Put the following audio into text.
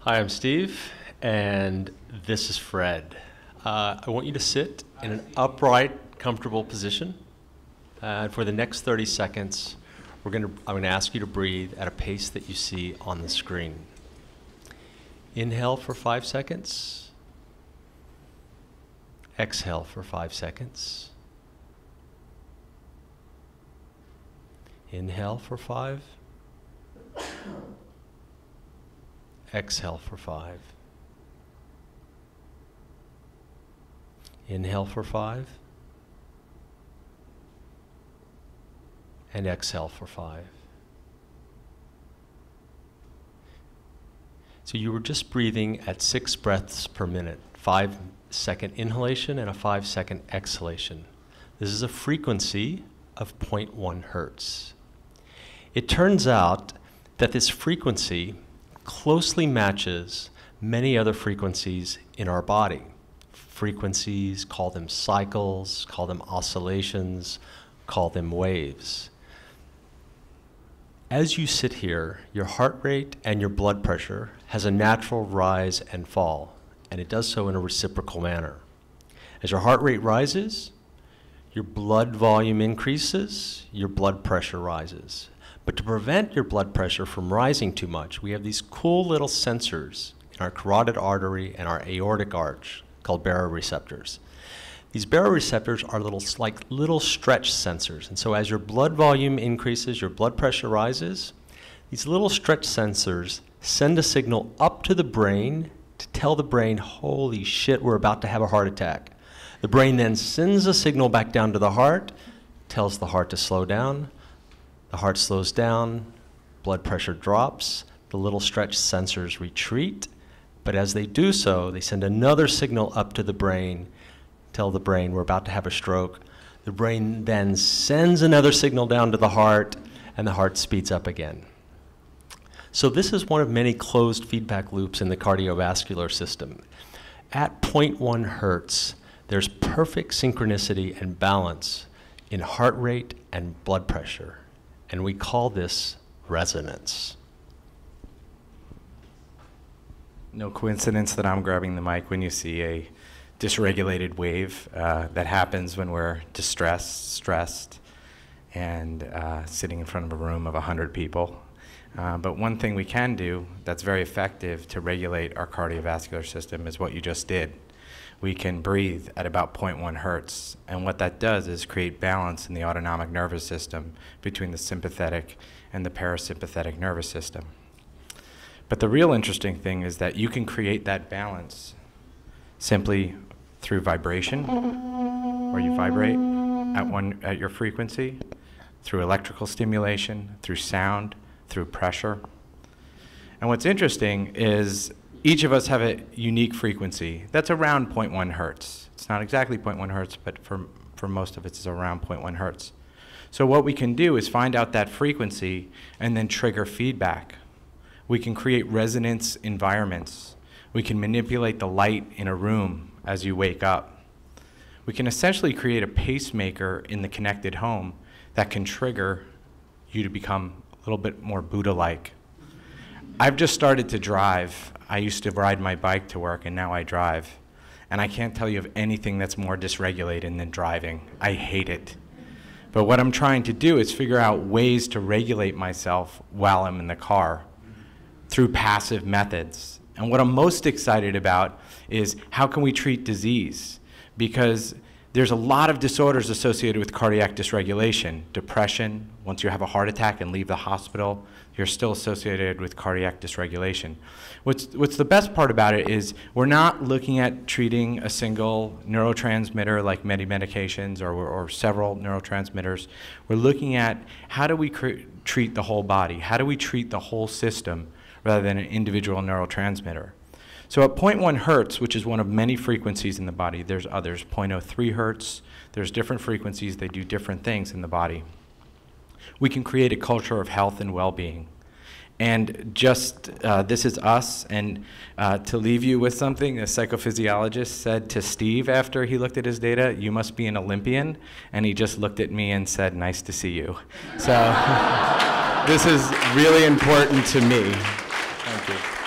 Hi, I'm Steve, and this is Fred. I want you to sit in an upright, comfortable position. For the next 30 seconds, I'm going to ask you to breathe at a pace that you see on the screen. Inhale for 5 seconds. Exhale for 5 seconds. Inhale for 5. Exhale for 5. Inhale for 5. And exhale for 5. So you were just breathing at 6 breaths per minute, 5-second inhalation and a 5-second exhalation. This is a frequency of 0.1 hertz. It turns out that this frequency closely matches many other frequencies in our body. Frequencies, call them cycles, call them oscillations, call them waves. As you sit here, your heart rate and your blood pressure has a natural rise and fall, and it does so in a reciprocal manner. As your heart rate rises, your blood volume increases, your blood pressure rises. But to prevent your blood pressure from rising too much, we have these cool little sensors in our carotid artery and our aortic arch called baroreceptors. These baroreceptors are like little stretch sensors. And so as your blood volume increases, your blood pressure rises, these little stretch sensors send a signal up to the brain to tell the brain, holy shit, we're about to have a heart attack. The brain then sends a signal back down to the heart, tells the heart to slow down. The heart slows down, blood pressure drops, the little stretch sensors retreat, but as they do so, they send another signal up to the brain, tell the brain we're about to have a stroke. The brain then sends another signal down to the heart, and the heart speeds up again. So this is one of many closed feedback loops in the cardiovascular system. At 0.1 hertz, there's perfect synchronicity and balance in heart rate and blood pressure. And we call this resonance. No coincidence that I'm grabbing the mic when you see a dysregulated wave that happens when we're distressed, stressed, and sitting in front of a room of 100 people. But one thing we can do that's very effective to regulate our cardiovascular system is what you just did. We can breathe at about 0.1 hertz, and what that does is create balance in the autonomic nervous system between the sympathetic and the parasympathetic nervous system. But the real interesting thing is that you can create that balance simply through vibration, where you vibrate at your frequency, through electrical stimulation, through sound, through pressure. And what's interesting is each of us have a unique frequency that's around 0.1 hertz. It's not exactly 0.1 hertz, but for most of it, it's around 0.1 hertz. So what we can do is find out that frequency and then trigger feedback. We can create resonance environments. We can manipulate the light in a room as you wake up. We can essentially create a pacemaker in the connected home that can trigger you to become a little bit more Buddha-like. I've just started to drive. I used to ride my bike to work, and now I drive. And I can't tell you of anything that's more dysregulated than driving. I hate it. But what I'm trying to do is figure out ways to regulate myself while I'm in the car through passive methods. And what I'm most excited about is how can we treat disease? Because there's a lot of disorders associated with cardiac dysregulation. Depression, once you have a heart attack and leave the hospital, you're still associated with cardiac dysregulation. What's the best part about it is we're not looking at treating a single neurotransmitter like many medications or several neurotransmitters. We're looking at how do we treat the whole body? How do we treat the whole system rather than an individual neurotransmitter? So at 0.1 hertz, which is one of many frequencies in the body, there's others, 0.03 hertz, there's different frequencies, they do different things in the body. We can create a culture of health and well-being. And just, this is us, and to leave you with something, a psychophysiologist said to Steve after he looked at his data, you must be an Olympian, and he just looked at me and said, nice to see you. So this is really important to me. Thank you.